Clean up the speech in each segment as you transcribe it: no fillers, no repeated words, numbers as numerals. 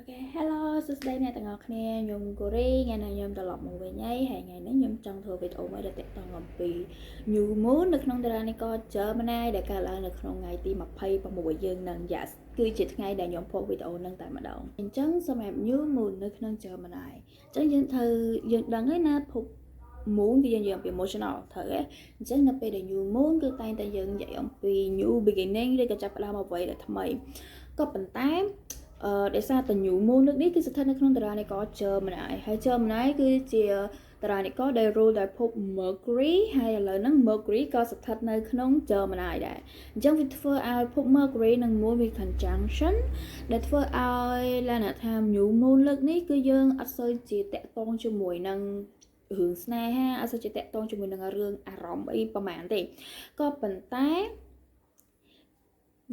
Okay, hello សួស្តីអ្នកទាំងអស់គ្នាខ្ញុំកូរីថ្ងៃនេះខ្ញុំត្រឡប់មកវិញហើយថ្ងៃនេះខ្ញុំចង់ធ្វើវីដេអូមួយដែលទាក់ទងអំពី New Moon នៅក្នុងតារានិក Gemini ដែលកើតឡើងនៅក្នុងថ្ងៃទី26យើងនឹង Yes គឺជាថ្ងៃដែលខ្ញុំផុសវីដេអូនឹងតែម្ដងអញ្ចឹងសម្រាប់ New Moon នៅក្នុង Gemini អញ្ចឹងយើងដឹងហើយណាភព Moon គឺយើងនិយាយអំពី emotional ត្រូវទេអញ្ចឹងនៅពេលដែល New Moon គឺតែងតែយើងនិយាយអំពី new beginning ឬក៏ចាប់ផ្ដើមអ្វីដែលថ្មីក៏ប៉ុន្តែដោយសារតែ New Moon នេះគឺស្ថិតនៅក្នុងតារានិក Gemini ហើយ Gemini គឺជាតារានិកដែល rule ដោយភព Mercury ហើយឥឡូវហ្នឹង Mercury ក៏ស្ថិតនៅក្នុង Gemini ដែរអញ្ចឹងវាធ្វើឲ្យភព Mercury និង Moon វា conjunction ដែលធ្វើឲ្យលក្ខណៈថា New Moon លើកនេះគឺយើងអត់សូវជាតាក់ទងជាមួយនឹងរឿងស្នេហាអត់សូវជាតាក់ទងជាមួយនឹងរឿងអារម្មណ៍អីប្រហែលទេក៏ប៉ុន្តែ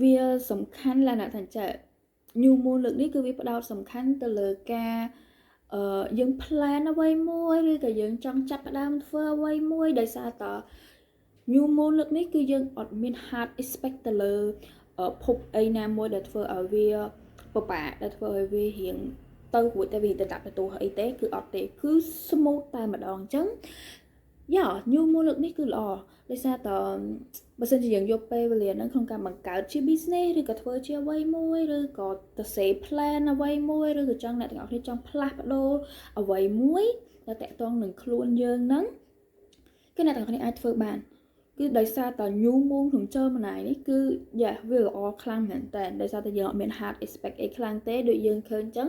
វាសំខាន់លក្ខណៈថាចេះNew Moon លើកនេះគឺវាផ្ដោតសំខាន់ទៅលើការយើង plan អ្វីមួយឬក៏យើងចង់ចាប់ផ្ដើមធ្វើអ្វីមួយដោយសារត New Moon លើកនេះគឺយើងអត់មាន hard expect ទៅលើភពអីណាមួយដែលធ្វើឲ្យវាពិបាកដែលធ្វើឲ្យវារៀងទៅរួចតែវាទៅដាក់បន្ទោសអីទេគឺអត់ទេគឺ smooth តែម្ដងអញ្ចឹងNew Moon លើកនេះគឺល្អដោយសារតបើសិនជាយើងយកពេលវេលាហ្នឹងក្នុងការបង្កើតជា business ឬក៏ធ្វើជាអ្វីមួយឬក៏ទៅ say plan អ្វីមួយឬក៏ចង់អ្នកទាំងអស់គ្នាចង់ផ្លាស់ប្ដូរអ្វីមួយដែលតាក់ទងនឹងខ្លួនយើងហ្នឹងគឺអ្នកទាំងអស់គ្នាអាចធ្វើបានគឺដោយសារត New Moon ក្នុង Gemini នេះគឺវាល្អខ្លាំងមែនតើដោយសារតែយើងអត់មាន hard expect អីខ្លាំងទេដូចយើងឃើញអញ្ចឹង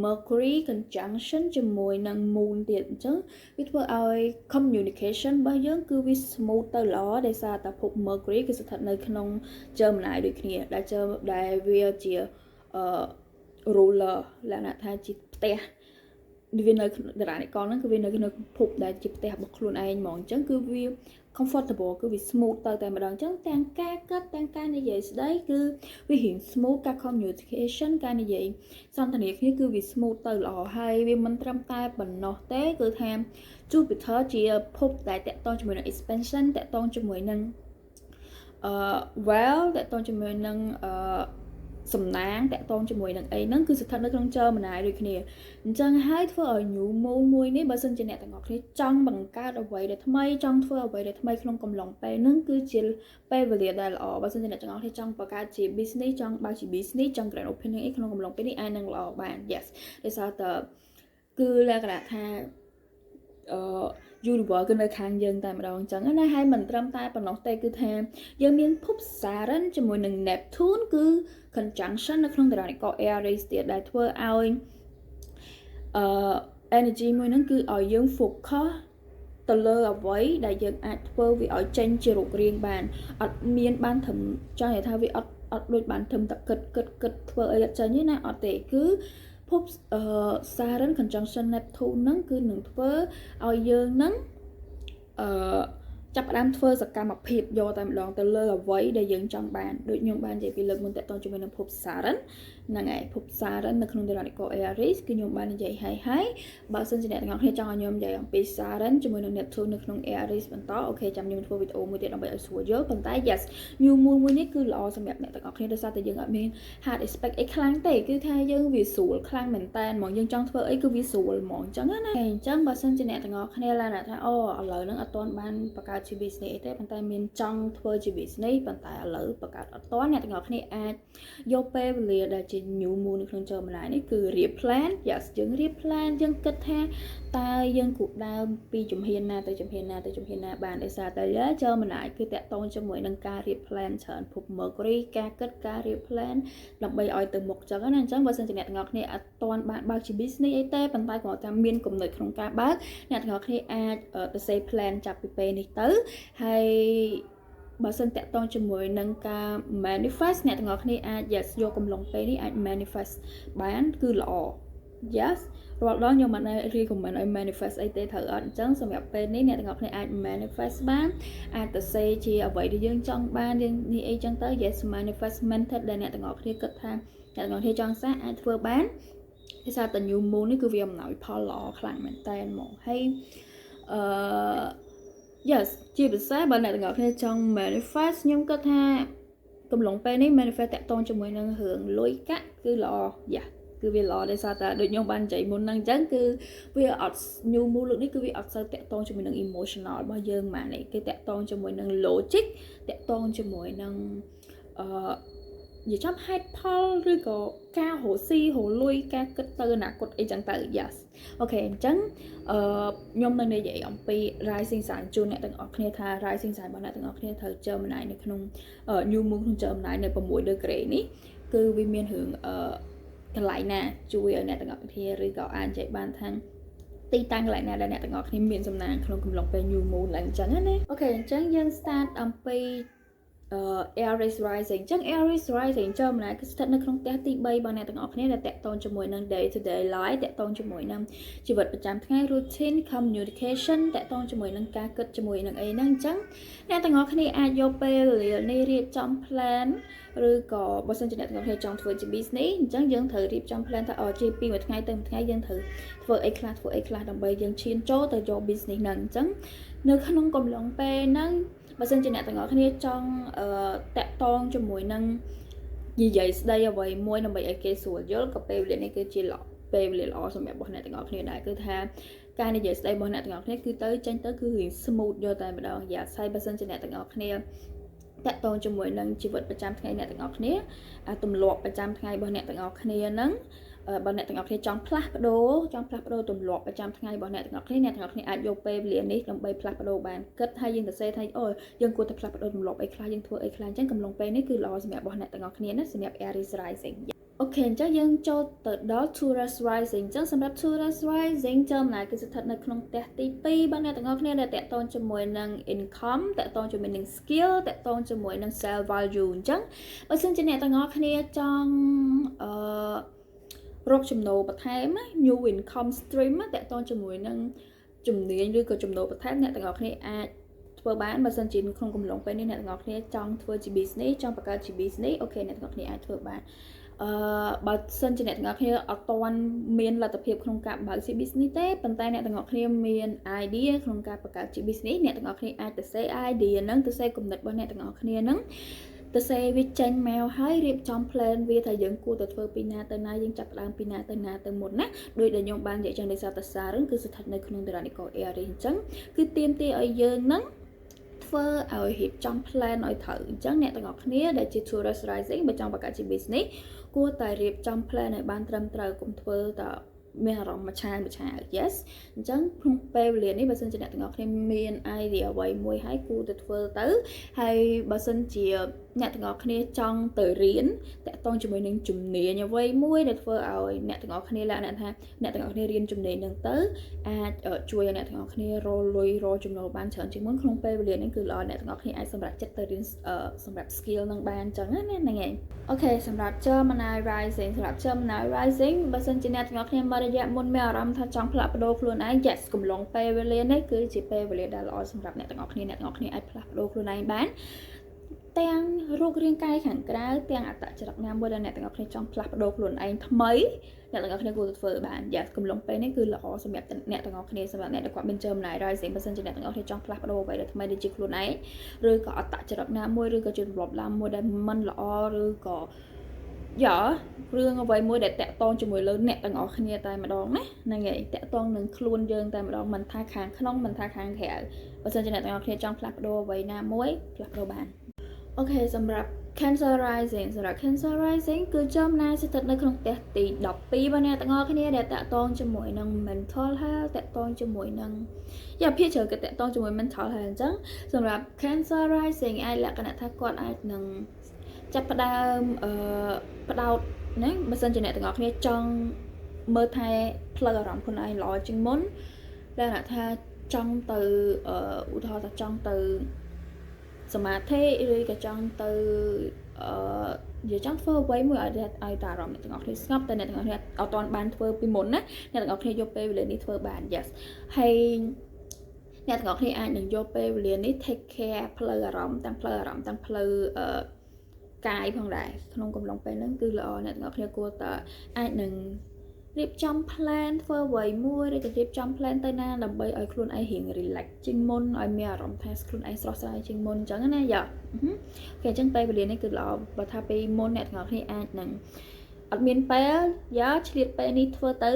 Mercury conjunction ជាមួយនឹង Moon ទៀតអញ្ចឹងវាធ្វើឲ្យ communication របស់យើងគឺវា smooth ទៅល្អដោយសារតែភព Mercury គឺស្ថិតនៅក្នុង Gemini ដូចគ្នាដែលវាជាruler លក្ខណៈថាជាផ្ទះវានៅតារានិកហ្នឹងគឺវានៅក្នុងភពដែលជាផ្ទះរបស់ខ្លួនឯងហ្មងអញ្ចឹងគឺវា comfortable គឺវា smooth ទៅតែម្ដងអញ្ចឹងទាំងការគិតទាំងការនិយាយស្ដីគឺវារៀង smooth ការ communication ការនិយាយសន្ទនាគ្នាគឺវា smooth ទៅល្អហើយវាមិនត្រឹមតែប៉ុណ្ណោះទេគឺថា Jupiter ជាភពដែលតាក់ទងជាមួយនឹង expansion តាក់ទងជាមួយនឹងwell តាក់ទងជាមួយនឹងសំណាងតាក់ទងជាមួយនឹងអីហ្នឹងគឺស្ថិតនៅក្នុង Gemini ដូចគ្នាអញ្ចឹងហើយធ្វើឲ្យ New Moon មួយនេះបើសិនជាអ្នកទាំងអស់គ្នាចង់បង្កើតអ្វីដែលថ្មីចង់ធ្វើអ្វីដែលថ្មីក្នុងកំឡុងពេលហ្នឹងគឺជាពេលវេលាដែលល្អបើសិនជាអ្នកទាំងអស់គ្នាចង់បង្កើតជា business ចង់បើកជា business ចង់ grand opening អីក្នុងកំឡុងពេលនេះអាចនឹងល្អបាន yes ដោយសារតែគឺលក្ខណៈថាuniverse គឺនៅខាងយើងតែម្ដងអញ្ចឹងណាហើយមិនត្រឹមតែប៉ុណ្ណោះទេគឺថាយើងមានភព Saturn ជាមួយនឹង Neptune គឺ conjunction នៅក្នុងតារានិក Aries ទៀតដែលធ្វើឲ្យenergy មួយហ្នឹងគឺឲ្យយើង focus ទៅលើអ្វីដែលយើងអាចធ្វើវាឲ្យចេញជារូបរាងបានអត់មានបានត្រឹមចង់និយាយថាវាអត់ដូចបានត្រឹមតែគិតធ្វើអីអត់ចេញទេណាអត់ទេគឺភពSaturn conjunction Neptune ហ្នឹងគឺនឹងធ្វើឲ្យយើងហ្នឹងចាប់ផ្ដើមធ្វើសកម្មភាពយកតែម្ដងទៅលើអ្វីដែលយើងចង់បានដូចខ្ញុំបាននិយាយពីលើកមុនតទៅជាមួយនឹងភព Saturn ហ្នឹងហើយភព Saturn នៅក្នុងតារានិក Aries គឺខ្ញុំបាននិយាយហើយបើសិនជាអ្នកទាំងអស់គ្នាចង់ឲ្យខ្ញុំនិយាយអំពី Saturn ជាមួយនឹង Neptune នៅក្នុង Aries បន្តអូខេចាំខ្ញុំធ្វើវីដេអូមួយទៀតដើម្បីឲ្យស្រួលយល់ប៉ុន្តែ yes New Moon មួយនេះគឺល្អសម្រាប់អ្នកទាំងអស់គ្នាដោយសារតែយើងអត់មាន hard expect អីខ្លាំងទេគឺថាយើងវាស្រួលខ្លាំងមែនតើហ្មងយើងចង់ធ្វើអីគឺវាស្រួលហ្មងអញ្ចឹងណាអញ្ចឹងបើសិនជាអ្នកទាំងអស់គ្នាឡានថាអូឥឡូវហ្នឹងអត់ទាន់បានបង្កើតជា business អីទេប៉ុន្តែមានចង់ធ្វើជា business ប៉ុន្តែឥឡូវបង្កើតអត់ទាន់អ្នកទាំងអស់គ្នាអាចយកពេលវេលាដែលជា New Moon នៅក្នុង Gemini នេះគឺរៀប plan yes យើងរៀប plan យើងគិតថាតើយើងគូដើមពីជំហានណាទៅជំហានណាទៅជំហានណាបានដោយសារតែ Gemini គឺតាក់ទងជាមួយនឹងការរៀប plan ច្រើនភព Mercury ការគិតការរៀប plan ដើម្បីឲ្យទៅមុខចឹងណាអញ្ចឹងបើសិនជាអ្នកទាំងអស់គ្នាអត់ទាន់បានបើកជា business អីទេប៉ុន្តែគ្រាន់តែមានគំនិតក្នុងការបើកអ្នកទាំងអស់គ្នាអាចទៅ say plan ចាប់ពីពេលនេះទៅហើយបើសិនតាក់ទងជាមួយនឹងការ manifest អ្នកទាំងអស់គ្នាអាច yes យកកំឡុងពេលនេះអាច manifest បានគឺល្អ yes រាល់ដងខ្ញុំមិន recommend ឲ្យ manifest អីទេត្រូវអត់អញ្ចឹងសម្រាប់ពេលនេះអ្នកទាំងអស់គ្នាអាច manifest បានអាចទៅ say ជាអ្វីដែលយើងចង់បានយើងនេះអីចឹងទៅ yes manifest method ដែលអ្នកទាំងអស់គ្នាគិតថាអ្នកទាំងអស់គ្នាចង់សាអាចធ្វើបានដោយសារតែ New Moon នេះគឺវាអំណោយផលល្អខ្លាំងមែនតើហ្មងហើយyes ជាពិសេសបើអ្នកទាំងអស់គ្នាចង់ manifest ខ្ញុំគិតថាកំឡុងពេលនេះ manifest តាក់ទងជាមួយនឹងរឿងលុយកាក់គឺល្អយ៉ា គឺវាល្អដោយសារតែដូចខ្ញុំបាននិយាយមុនហ្នឹងអញ្ចឹងគឺវាអត់ new mood លើកនេះគឺវាអត់សូវតាក់ទងជាមួយនឹង emotional របស់យើងហ្មងនេះគឺតាក់ទងជាមួយនឹង logic តាក់ទងជាមួយនឹងនិយាយចំហេតុផលឬក៏ការរស់ស៊ីរលួយការគិតទៅអនាគតអីចឹងទៅ yes អូខេអញ្ចឹងខ្ញុំនឹងនិយាយអំពី rising sign ជូនអ្នកទាំងអស់គ្នាថា rising sign របស់អ្នកទាំងអស់គ្នាត្រូវ Gemini នៅក្នុង new moon ក្នុង Gemini នៅ6 degree នេះគឺវាមានរឿងកន្លែងណាជួយឲ្យអ្នកទាំងអស់គ្នាឬក៏អាចនិយាយបានថាទីតាំងកន្លែងណាដែលអ្នកទាំងអស់គ្នាមានសំណាងក្នុងកំឡុងពេល new moon ឡើងអញ្ចឹងណាអូខេអញ្ចឹងយើង start អំពីAries rising អញ្ចឹង Aries rising Gemini គឺស្ថិតនៅក្នុងផ្ទះទី3របស់អ្នកទាំងអស់គ្នាដែលតាក់ទងជាមួយនឹង day to day life តាក់ទងជាមួយនឹងជីវិតប្រចាំថ្ងៃ routine communication តាក់ទងជាមួយនឹងការគិតជាមួយនឹងអីហ្នឹងអញ្ចឹងអ្នកទាំងអស់គ្នាអាចយកពេលវេលានេះរៀបចំ plan ឬក៏បើសិនជាអ្នកទាំងអស់គ្នាចង់ធ្វើជា business អញ្ចឹងយើងត្រូវរៀបចំ plan ថាជាពីមួយថ្ងៃទៅមួយថ្ងៃយើងត្រូវធ្វើអីខ្លះដើម្បីយើងឈានចូលទៅយក business ហ្នឹងអញ្ចឹងនៅក្នុងកំឡុងពេលហ្នឹងបើសិនជាអ្នកទាំងអស់គ្នាចង់តាក់ទងជាមួយនឹងនិយាយស្ដីអ្វីមួយដើម្បីឲ្យគេស្រួលយល់ក៏ពេលវេលានេះគឺជាពេលវេលាល្អសម្រាប់របស់អ្នកទាំងអស់គ្នាដែរគឺថាការនិយាយស្ដីរបស់អ្នកទាំងអស់គ្នាគឺទៅចេញទៅគឺរៀង smooth យកតែម្ដងយ៉ាហើយបើសិនជាអ្នកទាំងអស់គ្នាតាក់ទងជាមួយនឹងជីវិតប្រចាំថ្ងៃអ្នកទាំងអស់គ្នាទម្លាប់ប្រចាំថ្ងៃរបស់អ្នកទាំងអស់គ្នាហ្នឹងបើអ្នកទាំងអស់គ្នាចង់ផ្លាស់ប្ដូរទម្លាប់ប្រចាំថ្ងៃរបស់អ្នកទាំងអស់គ្នាអាចយកពេលវេលានេះដើម្បីផ្លាស់ប្ដូរបានគិតហើយយើងទៅសេថាយើងគួរតែផ្លាស់ប្ដូរទម្លាប់អីខ្លះយើងធ្វើអីខ្លះអញ្ចឹងកំឡុងពេលនេះគឺល្អសម្រាប់របស់អ្នកទាំងអស់គ្នាណាសម្រាប់ Aries rising អូខេអញ្ចឹងយើងចូលទៅដល់ Taurus rising អញ្ចឹងសម្រាប់ Taurus rising Gemini គឺស្ថិតនៅក្នុងផ្ទះទី2របស់អ្នកទាំងអស់គ្នាដែលតាក់ទងជាមួយនឹង income តាក់ទងជាមួយនឹង skill តាក់ទងជាមួយនឹង self value អញ្ចឹងបើសិនជាអ្នកទាំងអស់គ្នាចង់រកចំណូលបន្ថែម new income stream តាក់ទងជាមួយនឹងជំនាញឬក៏ចំណូលបន្ថែមអ្នកទាំងអស់គ្នាអាចធ្វើបានបើសិនជាក្នុងកំឡុងពេលនេះអ្នកទាំងអស់គ្នាចង់ធ្វើជា business ចង់បង្កើតជា business អូខេអ្នកទាំងអស់គ្នាអាចធ្វើបានបើសិនជាអ្នកទាំងអស់គ្នាអត់ទាន់មានលទ្ធភាពក្នុងការបើកជា business ទេប៉ុន្តែអ្នកទាំងអស់គ្នាមាន idea ក្នុងការបង្កើតជា business អ្នកទាំងអស់គ្នាអាចទៅ share idea ហ្នឹងទៅ share គំនិតរបស់អ្នកទាំងអស់គ្នាហ្នឹងទៅសេវាចេញមកហើយរៀបចំ plan វាថាយើងគួរតែធ្វើពីណាទៅណាយើងចាប់ផ្ដើមពីណាទៅណាទៅមុនណាដោយដែលខ្ញុំបាននិយាយចឹងដោយសារតែសារឹងគឺស្ថិតនៅក្នុងតារានិក Aries អញ្ចឹងគឺទាមទារឲ្យយើងហ្នឹងធ្វើឲ្យរៀបចំ plan ឲ្យត្រូវអញ្ចឹងអ្នកទាំងអស់គ្នាដែលជា Taurus rising បើចង់បង្កើតជា business គួរតែរៀបចំ plan ឲ្យបានត្រឹមត្រូវកុំធ្វើតែមានអារម្មណ៍មួយឆាវ yes អញ្ចឹងក្នុងពេលវេលានេះបើសិនជាអ្នកទាំងអស់គ្នាមាន idea អ្វីមួយហើយគួរតែធ្វើទៅហើយបើសិនជាអ្នកទាំងអស់គ្នាចង់ទៅរៀនតាក់ទងជាមួយនឹងជំនាញអ្វីមួយដែលធ្វើឲ្យអ្នកទាំងអស់គ្នាលក្ខណៈថាអ្នកទាំងអស់គ្នារៀនជំនាញហ្នឹងទៅអាចជួយឲ្យអ្នកទាំងអស់គ្នារកលុយរកចំណូលបានច្រើនជាងមុនក្នុងពេលវេលានេះគឺល្អអ្នកទាំងអស់គ្នាអាចសម្រាប់ចិត្តទៅរៀនសម្រាប់ skill ហ្នឹងបានអញ្ចឹងណាហ្នឹងឯងអូខេសម្រាប់ Gemini rising បើសិនជាអ្នកទាំងអស់គ្នាមករយៈមុនមានអារម្មណ៍ថាចង់ផ្លាស់ប្ដូរខ្លួនឯង yes កំឡុងពេលវេលានេះគឺជាពេលវេលាដែលល្អសម្រាប់អ្នកទាំងអស់គ្នាអាចផ្លាស់ប្ដូរខ្លួនឯងបានទាំងរូបរាងកាយខាងក្រៅទាំងអត្តចរិតណាមួយដែលអ្នកទាំងអស់គ្នាចង់ផ្លាស់ប្ដូរខ្លួនឯងថ្មីអ្នកទាំងអស់គ្នាគួរតែធ្វើបានយ៉ាកំឡុងពេលនេះគឺល្អសម្រាប់អ្នកទាំងអស់គ្នាសម្រាប់អ្នកដែលគាត់មាន Gemini rising បើសិនជាអ្នកទាំងអស់គ្នាចង់ផ្លាស់ប្ដូរអ្វីដែលថ្មីដូចជាខ្លួនឯងឬក៏អត្តចរិតណាមួយឬក៏ជាទម្លាប់ណាមួយដែលមិនល្អឬក៏រឿងអ្វីមួយដែលតាក់ទងជាមួយលើអ្នកទាំងអស់គ្នាតែម្ដងណាហ្នឹងហើយតាក់ទងនឹងខ្លួនយើងតែម្ដងមិនថាខាងក្នុងមិនថាខាងក្រៅបើសិនជាអ្នកទាំងអស់គ្នាចង់ផ្លាស់ប្ដូរអ្វីណាមួយផ្លាស់ប្ដូរបានអូខេសម្រាប់ Cancer rising គឺ Gemini ស្ថិតនៅក្នុងផ្ទះទី12របស់អ្នកទាំងអស់គ្នាដែលតាក់ទងជាមួយនឹង mental health តាក់ទងជាមួយនឹងភាគច្រើនគឺតាក់ទងជាមួយ mental health អញ្ចឹងសម្រាប់ Cancer rising អាចលក្ខណៈថាគាត់អាចនឹងចាប់ផ្ដើមផ្ដោតណាបើសិនជាអ្នកទាំងអស់គ្នាចង់មើលថែផ្លូវអារម្មណ៍ខ្លួនឯងល្អជាងមុនដែលថាចង់ទៅឧទាហរណ៍ថាចង់ទៅសមាធិឬក៏ចង់ទៅនិយាយចង់ធ្វើអ្វីមួយឲ្យតែអារម្មណ៍អ្នកទាំងអស់គ្នាស្ងប់តែអ្នកទាំងអស់គ្នាអត់ទាន់បានធ្វើពីមុនណាអ្នកទាំងអស់គ្នាយកពេលវេលានេះធ្វើបាន yes ហើយអ្នកទាំងអស់គ្នាអាចនឹងយកពេលវេលានេះ take care ផ្លូវអារម្មណ៍ទាំងផ្លូវកាយផងដែរក្នុងកំឡុងពេលហ្នឹងគឺល្អអ្នកទាំងអស់គ្នាគួរតែអាចនឹងរៀបចំ plan ធ្វើអ្វីមួយឬក៏រៀបចំ plan ទៅណាដើម្បីឲ្យខ្លួនឯងរៀង relax ជាងមុនឲ្យមានអារម្មណ៍ថាខ្លួនឯងស្រស់ស្រាយជាងមុនអញ្ចឹងណាអូខេអញ្ចឹងពេលវេលានេះគឺល្អបើថាពេលមុនអ្នកទាំងអស់គ្នាអាចនឹង អត់មានពេលយ៉ាឆ្លៀតពេលនេះធ្វើទៅ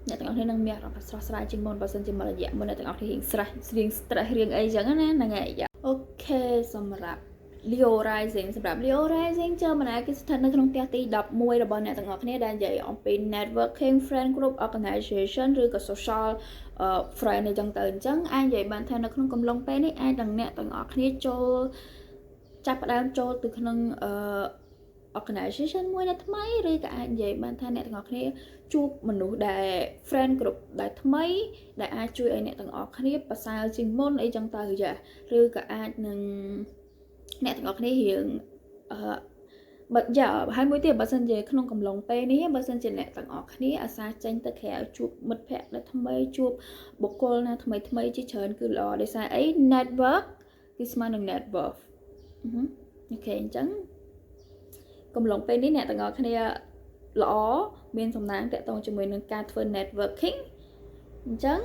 អ្នកទាំងអស់គ្នានឹងមានអារម្មណ៍ស្រស់ស្រាយជាងមុនបើសិនជាមករយៈមុនអ្នកទាំងអស់គ្នារៀងស្រេះរៀង stress រៀងអីចឹងណាហ្នឹងហើយយ៉ាអូខេសម្រាប់ Leo Rising សម្រាប់ Leo Rising ចូលម្នាក់គឺស្ថិតនៅក្នុងផ្ទះទី11របស់អ្នកទាំងអស់គ្នាដែលនិយាយអំពី networking friend group organization ឬក៏ social friend អីចឹងទៅអញ្ចឹងអាចនិយាយបានថានៅក្នុងកំឡុងពេលនេះអាចនឹងអ្នកទាំងអស់គ្នាចូលចាប់ផ្ដើមចូលទៅក្នុងorganization មួយដែលថ្មីឬក៏អាចនិយាយបានថាអ្នកទាំងអស់គ្នាជួបមនុស្សដែល friend group ដែលថ្មីដែលអាចជួយឲ្យអ្នកទាំងអស់គ្នាប្រសើរជាងមុនអីចឹងទៅចាឬក៏អាចនឹងអ្នកទាំងអស់គ្នារៀងបើយ៉ាហើយមួយទៀតបើសិនជាក្នុងកំឡុងពេលនេះបើសិនជាអ្នកទាំងអស់គ្នាអាសាចេញទៅក្រៅជួបមិត្តភ័ក្តិដែលថ្មីជួបបុគ្គលណាថ្មីជាច្រើនគឺល្អដោយសារអី network គឺស្មើនឹង network អូខេអញ្ចឹងកំឡុងពេលនេះអ្នកទាំងអស់គ្នាល្អមានសំណាងតាក់ទងជាមួយនឹងការធ្វើ networking អញ្ចឹង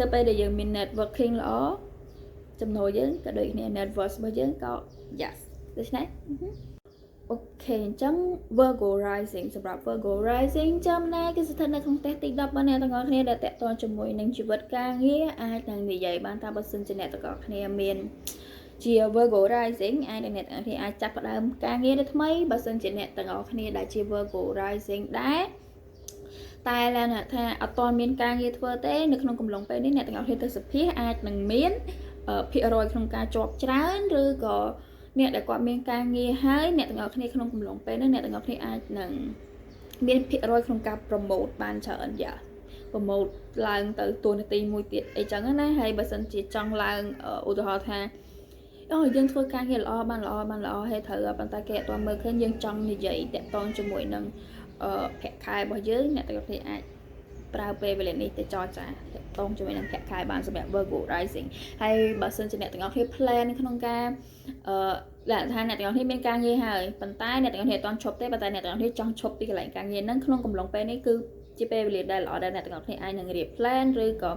នៅពេលដែលយើងមាន networking ល្អចំណូលយើងក៏ដូចគ្នា network របស់យើងក៏ yes ដូច្នេះអូខេអញ្ចឹង Virgo Rising សម្រាប់ Virgo Rising ចាំណែគឺស្ថិតនៅក្នុងផ្ទះទី10របស់អ្នកទាំងអស់គ្នាដែលតាក់ទងជាមួយនឹងជីវិតការងារអាចនឹងនិយាយបានថាបើសិនជាអ្នកទាំងអស់គ្នាមានជា Virgo Rising អាចអ្នកទាំងអស់គ្នាអាចចាប់ផ្ដើមការងារថ្មីបើសិនជាអ្នកទាំងអស់គ្នាដែលជា Virgo Rising ដែរតែឡើយថាអត់ទាន់មានការងារធ្វើទេនៅក្នុងកំឡុងពេលនេះអ្នកទាំងអស់គ្នាទៅសភាអាចនឹងមានភាគរយក្នុងការជាប់ច្រើនឬក៏អ្នកដែលគាត់មានការងារហើយអ្នកទាំងអស់គ្នាក្នុងកំឡុងពេលនេះអ្នកទាំងអស់គ្នាអាចនឹងមានភាគរយក្នុងការ promote បានច្រើនយ៉ា promote ឡើងទៅតួនាទីមួយទៀតអីចឹងណាហើយបើសិនជាចង់ឡើងឧទាហរណ៍ថាយើងធ្វើការងារល្អបានហើយត្រូវប៉ុន្តែគេអត់ទាន់មើលឃើញយើងចង់និយាយតាក់ទងជាមួយនឹងប្រាក់ខែរបស់យើងអ្នកទាំងអស់គ្នាអាចប្រើពេលវេលានេះទៅចរចាតាក់ទងជាមួយនឹងប្រាក់ខែបានសម្រាប់ Virgo Rising ហើយបើសិនជាអ្នកទាំងអស់គ្នា plan ក្នុងការដែលថាអ្នកទាំងអស់គ្នាមានការងារហើយប៉ុន្តែអ្នកទាំងអស់គ្នាអត់ទាន់ឈប់ទេប៉ុន្តែអ្នកទាំងអស់គ្នាចង់ឈប់ពីកន្លែងការងារហ្នឹងក្នុងកំឡុងពេលនេះគឺជាពេលវេលាដែលល្អដែលអ្នកទាំងអស់គ្នាអាចនឹងរៀប plan ឬក៏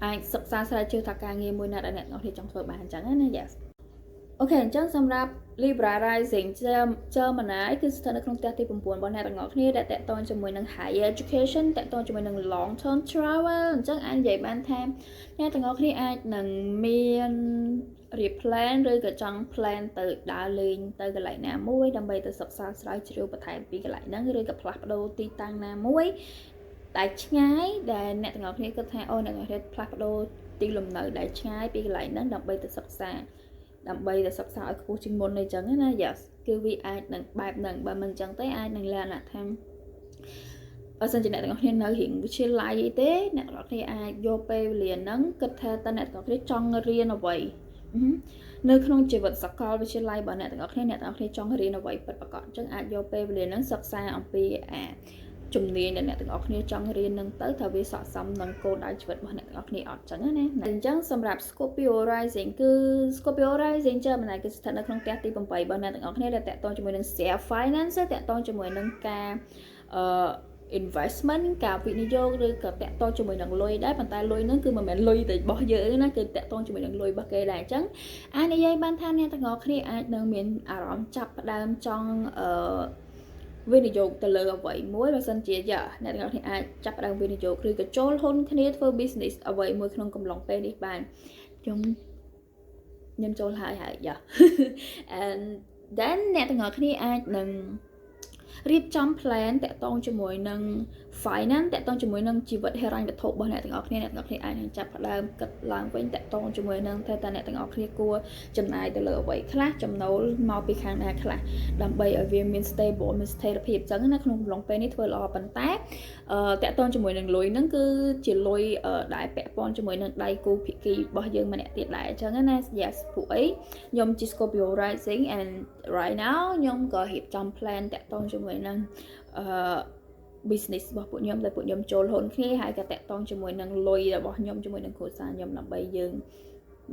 អាចសិក្សាស្រាវជ្រាវថាការងារមួយណាដែលអ្នកទាំងអស់គ្នាចង់ធ្វើបានអញ្ចឹងណា yes អូខេអញ្ចឹងសម្រាប់ Libra Rising Gemini គឺស្ថិតនៅក្នុងផ្ទះទី9របស់អ្នកទាំងអស់គ្នាដែលតាក់ទងជាមួយនឹង higher education តាក់ទងជាមួយនឹង long term travel អញ្ចឹងអាចនិយាយបានថាអ្នកទាំងអស់គ្នាអាចនឹងមានរៀប plan ឬក៏ចង់ plan ទៅដើរលេងទៅកន្លែងណាមួយដើម្បីទៅសិក្សាស្រាវជ្រាវបន្ថែមពីកន្លែងហ្នឹងឬក៏ផ្លាស់ប្ដូរទីតាំងណាមួយដែលឆ្ងាយដែលអ្នកទាំងអស់គ្នាគិតថាអ្នកទាំងអស់គ្នាផ្លាស់ប្ដូរទីលំនៅដែលឆ្ងាយពីកន្លែងហ្នឹងដើម្បីទៅសិក្សាឲ្យខ្ពស់ជាងមុនអីចឹងណា yes គឺវាអាចនឹងបែបហ្នឹងបើមិនចឹងទេអាចនឹងលក្ខណៈថាបើសិនជាអ្នកទាំងអស់គ្នានៅរៀងវិទ្យាល័យទេអ្នកទាំងអស់គ្នាអាចយកពេលវេលាហ្នឹងគិតថាតើអ្នកទាំងអស់គ្នាចង់រៀនអ្វីនៅក្នុងជីវិតសាកលវិទ្យាល័យរបស់អ្នកទាំងអស់គ្នាចង់រៀនអ្វីពិតប្រាកដអញ្ចឹងអាចយកពេលវេលាហ្នឹងសិក្សាអំពីជំនាញដែលអ្នកទាំងអស់គ្នាចង់រៀននឹងទៅថាវាស័ក្តិសមនឹងគោលដៅជីវិតរបស់អ្នកទាំងអស់គ្នាអត់ចឹងណាអញ្ចឹងសម្រាប់ Scorpio Rising គឺ Scorpio Rising Gemini គឺស្ថិតនៅក្នុងផ្ទះទី8របស់អ្នកទាំងអស់គ្នាដែលតាក់ទងជាមួយនឹង share finance តាក់ទងជាមួយនឹងការinvestment ការវិនិយោគឬក៏តាក់ទងជាមួយនឹងលុយដែរប៉ុន្តែលុយហ្នឹងគឺមិនមែនលុយតែរបស់យើងណាគឺតាក់ទងជាមួយនឹងលុយរបស់គេដែរអញ្ចឹងអាចនិយាយបានថាអ្នកទាំងអស់គ្នាអាចនឹងមានអារម្មណ៍ចាប់ផ្ដើមចង់វិនិយោគទៅលើអ្វីមួយបើសិនជាអ្នកទាំងអស់គ្នាអាចចាប់ផ្ដើមវិនិយោគឬក៏ចូលហ៊ុនគ្នាធ្វើ business អ្វីមួយក្នុងកំឡុងពេលនេះបានខ្ញុំចូលហើយand then អ្នកទាំងអស់គ្នាអាចនឹងរៀបចំ plan តាក់ទងជាមួយនឹង finance តាក់ទងជាមួយនឹងជីវិតហិរញ្ញវត្ថុរបស់អ្នកទាំងអស់គ្នាអាចនឹងចាប់ផ្ដើមគិតឡើងវិញតាក់ទងជាមួយនឹងថាតើអ្នកទាំងអស់គ្នាគួរចំណាយទៅលើអ្វីខ្លះចំណូលមកពីខាងណាខ្លះដើម្បីឲ្យវាមាន stable មានស្ថិរភាពអញ្ចឹងណាក្នុងកំឡុងពេលនេះធ្វើល្អប៉ុន្តែតាក់ទងជាមួយនឹងលុយហ្នឹងគឺជាលុយដែលពាក់ព័ន្ធជាមួយនឹងដៃគូភាគីរបស់យើងម្នាក់ទៀតដែរអញ្ចឹងណា yes ពួកអីខ្ញុំជា Scorpio Rising and right now ខ្ញុំក៏រៀបចំ plan តាក់ទងជាមួយនឹងbusiness របស់ពួកខ្ញុំដែលពួកខ្ញុំចូលហ៊ុនគ្នាហើយក៏តាក់ទងជាមួយនឹងលុយរបស់ខ្ញុំជាមួយនឹងគ្រួសារខ្ញុំដើម្បីយើង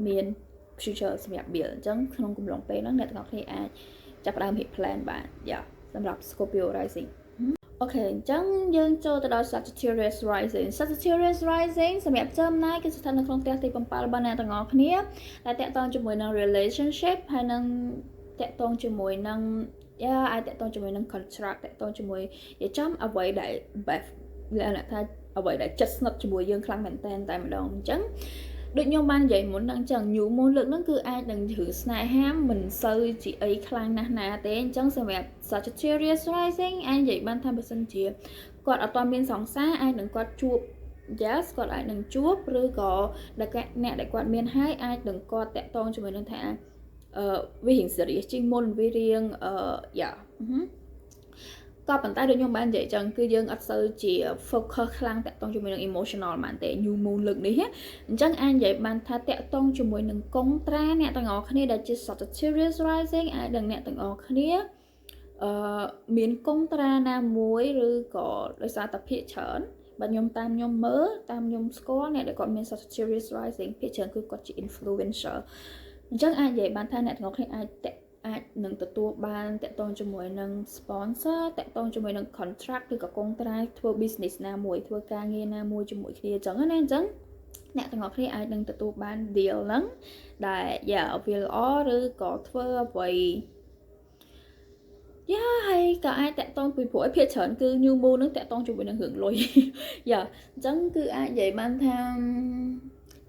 មាន future សម្រាប់ build អញ្ចឹងក្នុងកំឡុងពេលហ្នឹងអ្នកទាំងអស់គ្នាអាចចាប់ផ្ដើមរៀប plan បានសម្រាប់ Scorpio Rising អូខេអញ្ចឹងយើងចូលទៅដល់ Sagittarius Rising សម្រាប់ Gemini គឺស្ថិតនៅក្នុងផ្ទះទី7របស់អ្នកទាំងអស់គ្នាដែលតាក់ទងជាមួយនឹង relationship ហើយនឹងតាក់ទងជាមួយនឹង អាចតតងជាមួយនឹង contract តតងជាមួយនិយាយចំអ្វីដែល best លក្ខណៈថាអ្វីដែលចិត្តស្និទ្ធជាមួយយើងខ្លាំងមែនតើតែម្ដងអញ្ចឹងដូចខ្ញុំបាននិយាយមុនហ្នឹងអញ្ចឹង new moon លើកហ្នឹងគឺអាចនឹងរឿងស្នេហាមិនសូវជាអីខ្លាំងណាស់ណាទេអញ្ចឹងសម្រាប់ Sagittarius rising អាចនិយាយបានថាបើសិនជាគាត់អត់ទាន់មានសង្សារអាចនឹងគាត់ជួប yes គាត់អាចនឹងជួបឬក៏អ្នកដែលគាត់មានហើយអាចនឹងគាត់តាក់ទងជាមួយនឹងថាវារៀង serious ជាងមុនវារៀងក៏ប៉ុន្តែដូចខ្ញុំបាននិយាយចឹងគឺយើងអត់សូវជា focus ខ្លាំងតាក់ទងជាមួយនឹង emotional បានទេ new moon លើកនេះអញ្ចឹងអាចនិយាយបានថាតាក់ទងជាមួយនឹងកុងត្រាអ្នកទាំងអស់គ្នាដែលជា Sagittarius rising អាចនឹងអ្នកទាំងអស់គ្នាមានកុងត្រាណាមួយឬក៏ដោយសារតែភាគច្រើនបើខ្ញុំតាមខ្ញុំមើលតាមខ្ញុំស្គាល់អ្នកដែលគាត់មាន Sagittarius rising ភាគច្រើនគឺគាត់ជា influencer អញ្ចឹងអាចនិយាយបានថាអ្នកទាំងអស់គ្នាអាចនឹងទទួលបានតាក់ទងជាមួយនឹង sponsor តាក់ទងជាមួយនឹង contract ឬក៏កុងត្រាធ្វើ business ណាមួយធ្វើការងារណាមួយជាមួយគ្នាអញ្ចឹងណាអញ្ចឹងអ្នកទាំងអស់គ្នាអាចនឹងទទួលបាន deal ហ្នឹងដែលវាល្អឬក៏ធ្វើអ្វីហើយក៏អាចតាក់ទងពីព្រោះភាគច្រើនគឺ new moon នឹងតាក់ទងជាមួយនឹងរឿងលុយអញ្ចឹងគឺអាចនិយាយបានថា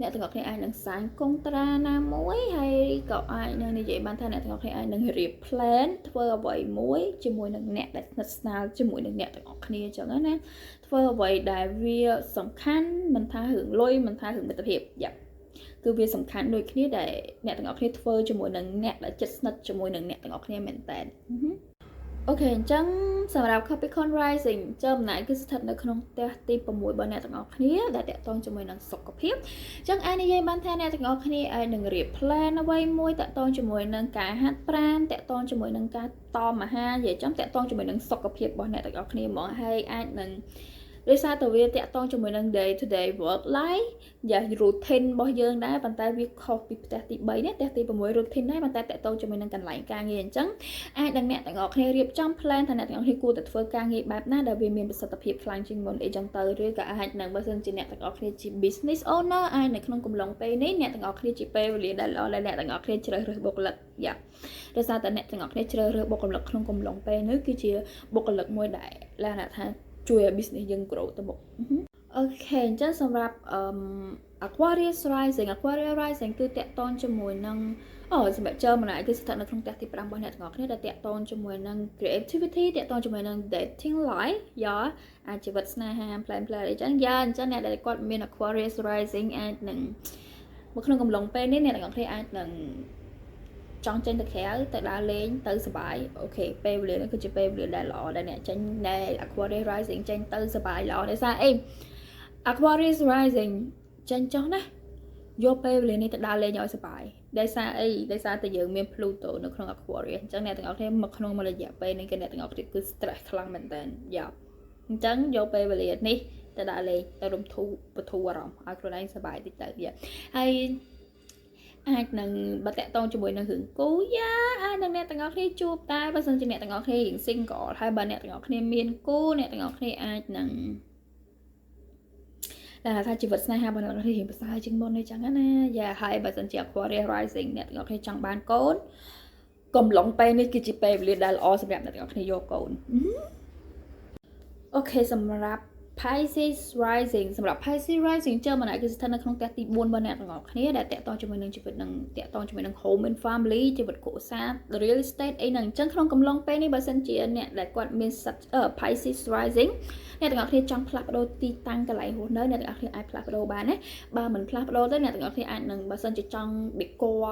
អ្នកទាំងអស់គ្នាអាចនឹងសាញកុងត្រាណាមួយហើយក៏អាចនឹងនិយាយបានថាអ្នកទាំងអស់គ្នាអាចនឹងរៀប plan ធ្វើអ្វីមួយជាមួយនឹងអ្នកដែលស្និទ្ធស្នាលជាមួយនឹងអ្នកទាំងអស់គ្នាអញ្ចឹងណាធ្វើអ្វីដែលវាសំខាន់មិនថារឿងលុយមិនថារឿងមិត្តភាពគឺវាសំខាន់ដូចគ្នាដែលអ្នកទាំងអស់គ្នាធ្វើជាមួយនឹងអ្នកដែលជិតស្និទ្ធជាមួយនឹងអ្នកទាំងអស់គ្នាមែនតើអូខេអញ្ចឹងសម្រាប់ Capricorn rising ចំណាយគឺស្ថិតនៅក្នុងផ្ទះទី6របស់អ្នកទាំងអស់គ្នាដែលតាក់ទងជាមួយនឹងសុខភាពអញ្ចឹងអាចនិយាយបានថាអ្នកទាំងអស់គ្នាអាចនឹងរៀប plan អ្វីមួយតាក់ទងជាមួយនឹងការហាត់ប្រាណតាក់ទងជាមួយនឹងការតមអាហារនិយាយចំតាក់ទងជាមួយនឹងសុខភាពរបស់អ្នកទាំងអស់គ្នាហ្មងហើយអាចនឹងដោយសារតែវាតាក់ទងជាមួយនឹង day to day work life routine របស់យើងដែរប៉ុន្តែវាខុសពីផ្ទះទី3នេះផ្ទះទី6 routine ដែរប៉ុន្តែតាក់ទងជាមួយនឹងកន្លែងការងារអញ្ចឹងអាចនឹងអ្នកទាំងអស់គ្នារៀបចំ plan ថាអ្នកទាំងអស់គ្នាគួរតែធ្វើការងារបែបណាដែលវាមានប្រសិទ្ធភាពខ្លាំងជាងមុនអីចឹងទៅឬក៏អាចនឹងបើសិនជាអ្នកទាំងអស់គ្នាជា business owner អាចនៅក្នុងកំឡុងពេលនេះអ្នកទាំងអស់គ្នាជាពេលវេលាដែលល្អដែលអ្នកទាំងអស់គ្នាជ្រើសរើសបុគ្គលិកដោយសារតែអ្នកទាំងអស់គ្នាជ្រើសរើសបុគ្គលិកក្នុងកំឡុងពេលនេះគឺជាបុគ្គលិកមួយដែលលក្ខណៈថាជួយឲ្យ business យើង grow ទៅមុខអូខេអញ្ចឹងសម្រាប់Aquarius rising គឺតាក់ទងជាមួយនឹងសម្រាប់ Gemini គឺស្ថិតនៅក្នុងផ្ទះទី5របស់អ្នកទាំងអស់គ្នាដែលតាក់ទងជាមួយនឹង creativity តាក់ទងជាមួយនឹង dating life អាចជីវិតស្នេហា plan អីចឹងអញ្ចឹងអ្នកដែលគាត់មាន Aquarius rising អាចនឹងមកក្នុងកំឡុងពេលនេះអ្នកទាំងអស់គ្នាអាចនឹងចង់ចេញទៅក្រៅទៅដើរលេងទៅសប្បាយអូខេពេលវេលានេះគឺជាពេលវេលាដែលល្អដែលអ្នកចេញដែល Aquarius rising ចេញទៅសប្បាយល្អដោយសារAquarius rising ចេញចុះណាយកពេលវេលានេះទៅដើរលេងឲ្យសប្បាយដោយសារតែយើងមាន Pluto នៅក្នុង Aquarius អញ្ចឹងអ្នកទាំងអស់គ្នាមកក្នុងរយៈពេលនេះគឺអ្នកទាំងអស់គ្នាគឺ stress ខ្លាំងមែនតើអញ្ចឹងយកពេលវេលានេះទៅដើរលេងទៅរំភូបន្ធូរអារម្មណ៍ឲ្យខ្លួនឯងសប្បាយតិចទៅហើយអាចនឹងបើតាក់ទងជាមួយនឹងរឿងគូអាចនឹងអ្នកទាំងអស់គ្នាជួបតែបើសិនជាអ្នកទាំងអស់គ្នារៀង single ហើយបើអ្នកទាំងអស់គ្នាមានគូអ្នកទាំងអស់គ្នាអាចនឹងថាជីវិតស្នេហារបស់អ្នកទាំងអស់គ្នារៀងប្រសើរជាងមុនអីចឹងណាហើយបើសិនជា Aquarius rising អ្នកទាំងអស់គ្នាចង់បានកូនកំឡុងពេលនេះគឺជាពេលវេលាដែលល្អសម្រាប់អ្នកទាំងអស់គ្នាយកកូនអូខេសម្រាប់Pisces rising សម្រាប់ Pisces rising Gemini គឺស្ថិតនៅក្នុងផ្ទះទី4របស់អ្នកទាំងអស់គ្នាដែលតាក់ទងជាមួយនឹងជីវិតនឹងតាក់ទងជាមួយនឹង home and family ជីវិតគ្រួសារ real estate អីហ្នឹងអញ្ចឹងក្នុងកំឡុងពេលនេះបើសិនជាអ្នកដែលគាត់មាន Pisces rising អ្នកទាំងអស់គ្នាចង់ផ្លាស់ប្ដូរទីតាំងកន្លែងរស់នៅអ្នកទាំងអស់គ្នាអាចផ្លាស់ប្ដូរបានណាបើមិនផ្លាស់ប្ដូរទេអ្នកទាំងអស់គ្នាអាចនឹងបើសិនជាចង់ decor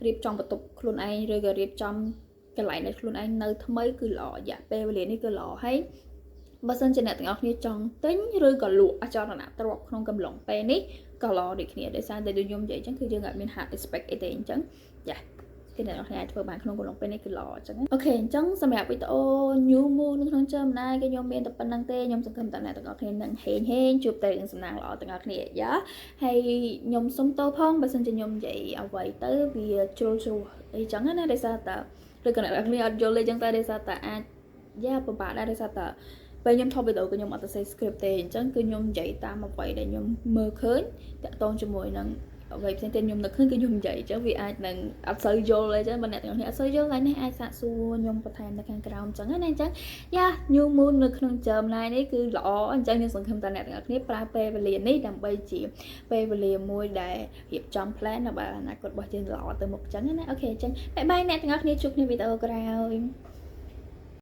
រៀបចំបន្ទប់ខ្លួនឯងឬក៏រៀបចំកន្លែងនៅខ្លួនឯងនៅថ្មីគឺល្អពេលវេលានេះគឺល្អហើយបើសិនជាអ្នកទាំងអស់គ្នាចង់ទិញឬក៏លក់អចលនទ្រព្យក្នុងកំឡុងពេលនេះក៏ល្អដូចគ្នាដោយសារតែដូចខ្ញុំនិយាយអញ្ចឹងគឺយើងអាចមាន hard expect អីទេអញ្ចឹងគឺអ្នកទាំងអស់គ្នាអាចធ្វើបានក្នុងកំឡុងពេលនេះគឺល្អអញ្ចឹងអូខេអញ្ចឹងសម្រាប់វីដេអូ new moon នៅក្នុង Gemini គឺខ្ញុំមានតែប៉ុណ្្នឹងទេខ្ញុំសង្ឃឹមថាអ្នកទាំងអស់គ្នានឹងហេងជួបតែរឿងសំណាងល្អទាំងអស់គ្នាហើយខ្ញុំសុំទោសផងបើសិនជាខ្ញុំនិយាយអ្វីទៅវាជ្រុលអីចឹងណាដោយសារតែឬក៏អ្នកទាំងអស់គ្នាអត់យល់ទេអញ្ចឹងតែដោយសារតែអាចពិបាកដែរដោយសារតែពេលខ្ញុំថតវីដេអូខ្ញុំអត់ទៅសេ script ទេអញ្ចឹងគឺខ្ញុំនិយាយតាមអ្វីដែលខ្ញុំមើលឃើញតាក់ទងជាមួយនឹង vậy thì tên nhung được hơn cái nhung vậy chứ vì ai là áp sơi vôเลยchứ bên này tụi áp sơi vô lại này ai sạ xua nhung bật thèm là càng cào chẳng này chắc ya nhung muốn được không chậm lại đấy cứ lọ anh chẳng như sừng không ta này tụi nếp pra pe về liền đấy đầm bay chỉ pe về liền môi đại hiệp trong plan là bà này cột bỏ trên lọ từ một trắng này ok chân bye bye nè tụi nếp chụp video rồi